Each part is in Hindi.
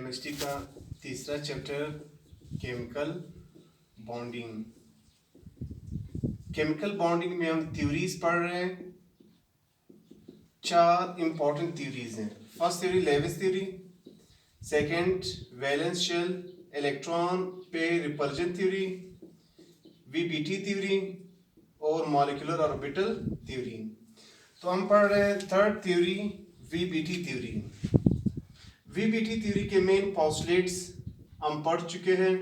केमिस्ट्री का तीसरा chapter chemical bonding. Chemical bonding में हम थ्योरीज पढ़ रहे हैं। चार इंपॉर्टेंट थ्योरीज हैं। First theory Lewis theory, second valence shell electron pair repulsion theory, VBT theory और मॉलिक्यूलर ऑर्बिटल थ्योरी। तो हम पढ़ रहे हैं third theory VBT theory. VBT theory के मेन पोस्टुलेट्स हम पढ़ चुके हैं।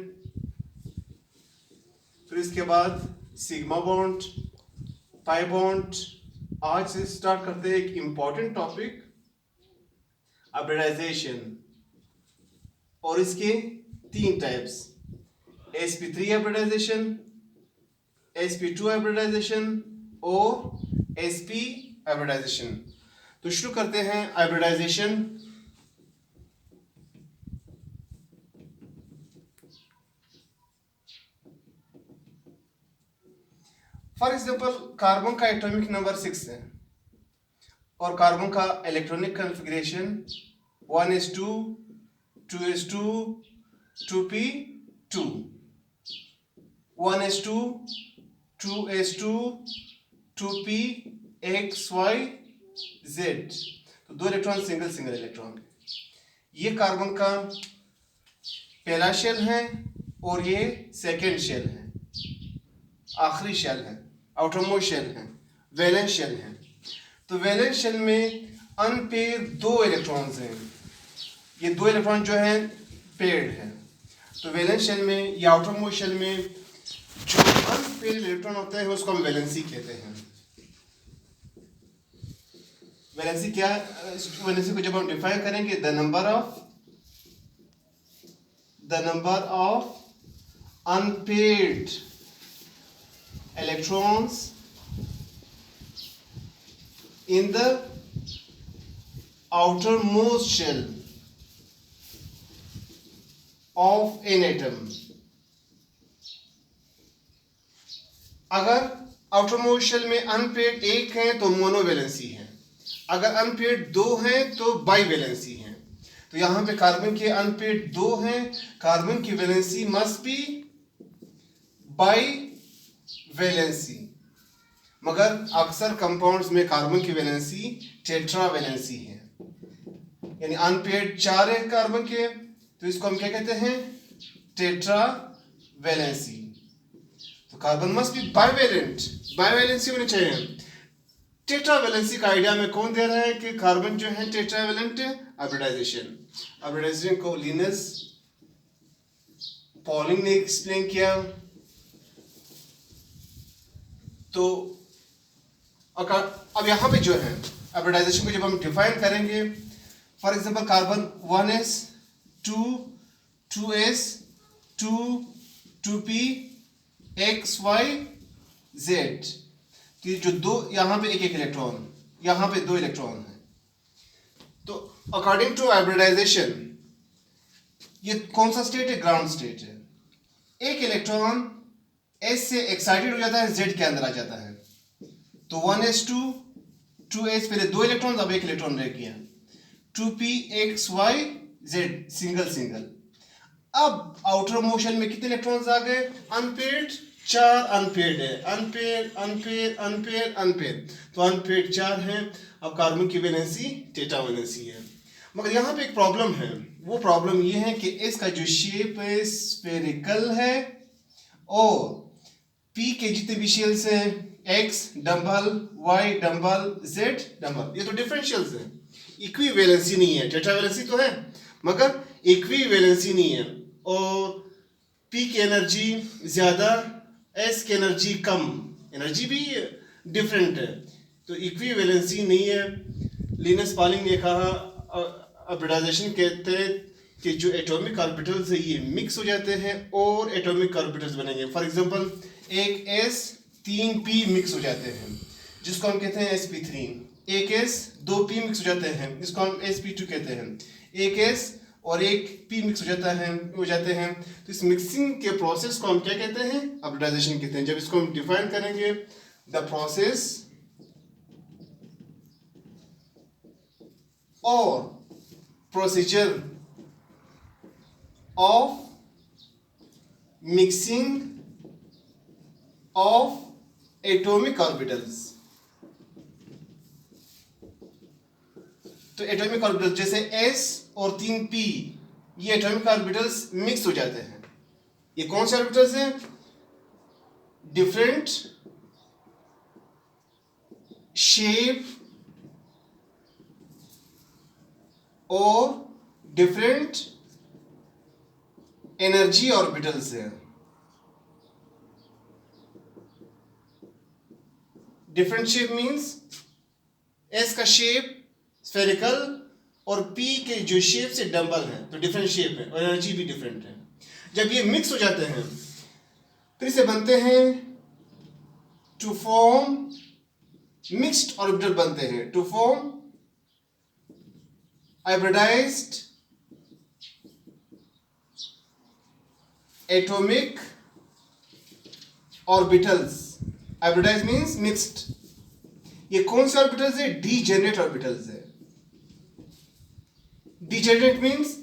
फिर इसके बाद सिग्मा बॉन्ड, पाई बॉन्ड। आज से स्टार्ट करते हैं एक इंपॉर्टेंट टॉपिक हाइब्रिडाइजेशन, और इसके तीन types, sp3 hybridisation, sp2 hybridisation और sp हाइब्रिडाइजेशन। तो शुरू करते हैं हाइब्रिडाइजेशन। फॉर एग्जाम्पल कार्बन का एटॉमिक नंबर 6 है और कार्बन का electronic configuration 1s2 2s2 2p2 1s2 2s2 2p xyz। तो दो इलेक्ट्रॉन सिंगल सिंगल इलेक्ट्रॉन। ये कार्बन का पहला शेल है और ये सेकेंड शेल है, आखिरी शेल है, आउटरमोस्ट शेल है, वैलेंस शेल है। तो वैलेंस शेल में अनपेयर दो इलेक्ट्रॉन्स हैं। ये दो इलेक्ट्रॉन जो है पेयर्ड है। तो वैलेंस शेल में या आउटरमोस्ट शेल में जो अनपेयर्ड इलेक्ट्रॉन होते हैं उसको हम वैलेंसी कहते हैं। वैलेंसी क्या है? वैलेंसी को जब हम डिफाइन करेंगे, the number of unpaired electrons in the outermost shell of an atom। अगर आउटरमोस्ट शेल में अनपेयर्ड एक है तो मोनोवैलेंसी है, अगर अनपेयर्ड दो हैं तो बाईवैलेंसी है। तो यहां पे कार्बन के अनपेयर्ड दो हैं, कार्बन की valency must be by valency. मगर अक्सर कंपाउंड्स में कार्बन की वैलेंसी टेट्रा वैलेंसी है, यानी अनपेयर्ड चार है कार्बन के, तो इसको हम क्या कहते हैं? Tetra valency. तो कार्बन मस्ट बी बाईवैलेंट, बाईवैलेंसी होनी चाहिए। टेट्रा वैलेंसी का आइडिया में कौन दे रहा है कि कार्बन जो है टेट्रा वैलेंट है? हाइब्रिडाइजेशन को लिनस पॉलिंग ने एक्सप्लेन किया। तो अब यहाँ पे जो है हाइब्रिडाइजेशन को जब हम डिफाइन करेंगे, for example carbon 1s 2 2s 2 2p xyz। तो जो दो यहाँ पे एक एक इलेक्ट्रॉन, यहाँ पे दो इलेक्ट्रॉन है। तो अकॉर्डिंग टू हाइब्रिडाइजेशन ये कौन सा स्टेट है? ग्राउंड स्टेट है। एक इलेक्ट्रॉन S से एक्साइटेड हो जाता है, Z के अंदर आ जाता है। तो 1s2 2s, पहले दो इलेक्ट्रॉन, अब एक इलेक्ट्रॉन रह गया। 2p xyz single single. अब आउटर मोशन में कितने इलेक्ट्रॉन्स आ गए? अनपेयर्ड चार अनपेयर्ड है, अनपेयर्ड अनपेयर्ड अनपेयर्ड अनपेयर्ड। तो अनपेयर्ड चार हैं। अब कार्बन की वैलेंसी टेट्रा वैलेंसी है। मगर यहाँ पे एक प्रॉब्लम है। वो प्रॉब्लम ये है कि इसका जो शेप है स्फेरिकल है और P के जितने भी शेल्स हैं, X double, Y double, Z double, ये तो डिफरेंशियल्स हैं, इक्विवेलेंसी नहीं है। टेट्रावैलेंसी तो है मगर इक्विवेलेंसी नहीं है। और P की एनर्जी ज्यादा, S की एनर्जी कम, एनर्जी भी डिफरेंट है, तो इक्विवेलेंसी नहीं है। लिनस पॉलिंग ने कहा हाइब्रिडाइजेशन कहते हैं कि जो एटॉमिक ऑर्बिटल्स है ये मिक्स हो जाते हैं और एटॉमिक ऑर्बिटल्स बनेंगे। फॉर एग्जांपल एक S 3p मिक्स हो जाते हैं, जिसको हम कहते हैं sp3। एक S 2p मिक्स हो जाते हैं, जिसको हम sp2 कहते हैं। एक S और एक p मिक्स हो जाते हैं। तो इस मिक्सिंग के प्रोसेस को हम क्या कहते हैं? हाइब्रिडाइजेशन कहते हैं। जब इसको हम डिफाइन करेंगे, द प्रोसेस और procedure of mixing of atomic orbitals. तो एटॉमिक ऑर्बिटल्स जैसे s और 3p, ये एटॉमिक ऑर्बिटल्स मिक्स हो जाते हैं. ये कौन से ऑर्बिटल्स हैं? डिफरेंट शेप और डिफरेंट एनर्जी ऑर्बिटल्स हैं. डिफरेंट शेप मींस s का शेप स्फेरिकल और p के जो शेप से डंबल है, तो डिफरेंट शेप है और एनर्जी भी डिफरेंट है. जब ये मिक्स हो जाते हैं फिर से बनते हैं टू फॉर्म मिक्स्ड ऑर्बिटल बनते हैं, to form hybridised atomic orbitals. Hybridised means mixed. ये कौन से ऑर्बिटल्स है? डीजेनरेट ऑर्बिटल्स है. डीजेनरेट मींस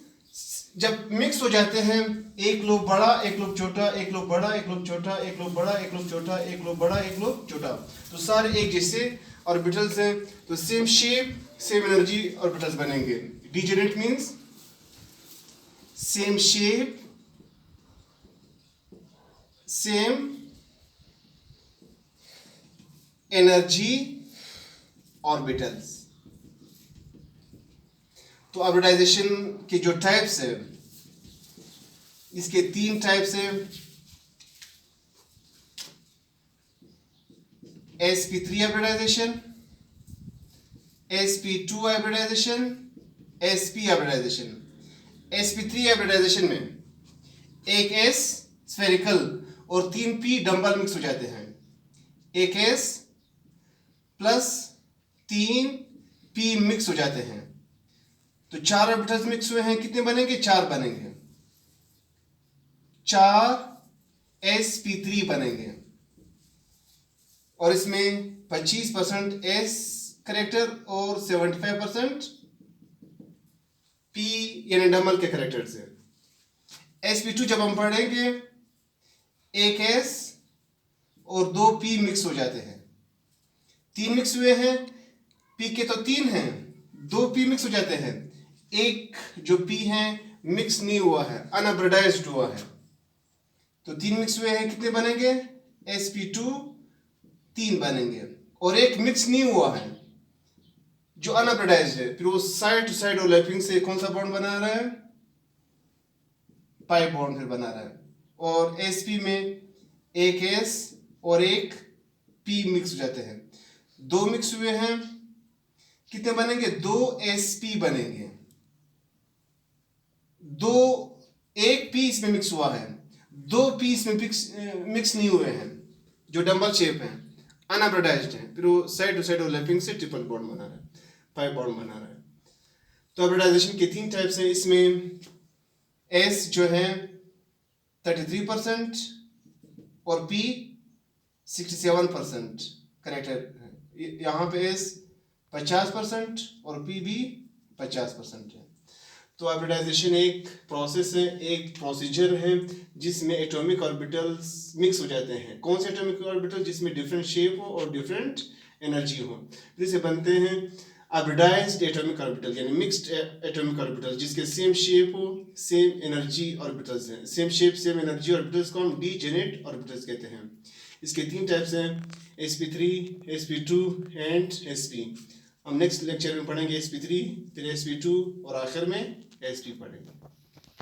जब मिक्स हो जाते हैं, एक लोब बड़ा एक लोब छोटा, एक लोब बड़ा एक लोब छोटा, एक लोब बड़ा एक लोब छोटा, एक लोब बड़ा एक लोब छोटा, तो सारे एक जैसे ऑर्बिटल्स हैं, तो same shape same energy orbitals बनेंगे. Degenerate means same shape same energy orbitals. तो ऑर्बिटाइजेशन के जो टाइप्स है, इसके 3 टाइप्स है. sp3 hybridisation, sp2 hybridisation, sp hybridisation. sp3 hybridisation में एक s स्फेरिकल और 3p डंबल मिक्स हो जाते हैं. एक s प्लस 3p मिक्स हो जाते हैं, तो 4 ऑर्बिटल्स मिक्स हुए हैं. कितने बनेंगे? 4 बनेंगे. 4 sp3 बनेंगे और इसमें 25% s करेक्टर और 75% p यानी डबल के करेक्टर से. sp2 जब हम पढ़ेंगे, एक s और 2 p मिक्स हो जाते हैं. 3 मिक्स हुए हैं, p के तो 3 हैं, 2 p मिक्स हो जाते हैं. एक जो p है मिक्स नहीं हुआ है, अनहाइब्रिडाइज्ड हुआ है, तो 3 मिक्स हुए हैं. कितने बनेंगे? sp2 3 बनेंगे. और एक मिक्स नहीं हुआ है जो अनहाइब्रिडाइज्ड है, फिर वो साइड टू साइड ओवरलैपिंग से कौन सा बॉन्ड बना रहा है? पाई बॉन्ड फिर बना रहा है. और sp में एक s और एक p मिक्स हो जाते हैं. 2 मिक्स हुए हैं, कितने बनेंगे? 2 sp बनेंगे. एक p इसमें मिक्स हुआ है, 2 p इसमें मिक्स नहीं हुए हैं, जो डंबल शेप है, अनहाइब्रिडाइज्ड है, फिर वो साइड टू साइड ओवरलैपिंग से ट्रिपल बॉन्ड बना रहा है, पाई बॉन्ड बना रहा है. तो हाइब्रिडाइजेशन के 3 टाइप्स हैं. इसमें s जो है 33% और p 67% करेक्ट है. यहाँ पे s 50% और p भी 50% है. तो हाइब्रिडाइजेशन एक प्रोसेस है, एक प्रोसीजर है जिसमें एटॉमिक ऑर्बिटल्स मिक्स हो जाते हैं. कौन से एटॉमिक ऑर्बिटल? जिसमें डिफरेंट शेप हो और डिफरेंट एनर्जी हो, जिससे बनते हैं हाइब्रिडाइज्ड एटॉमिक ऑर्बिटल यानी मिक्स्ड एटॉमिक ऑर्बिटल, जिसके सेम शेप हो सेम एनर्जी ऑर्बिटल्स हैं. Same shape same energy orbitals को हम डीजेनरेट ऑर्बिटल्स कहते हैं. इसके 3 टाइप्स हैं, sp3, sp2 एंड sp. हम नेक्स्ट लेक्चर में पढ़ेंगे sp3, फिर sp2 और आखिर में sp पढ़ेंगे.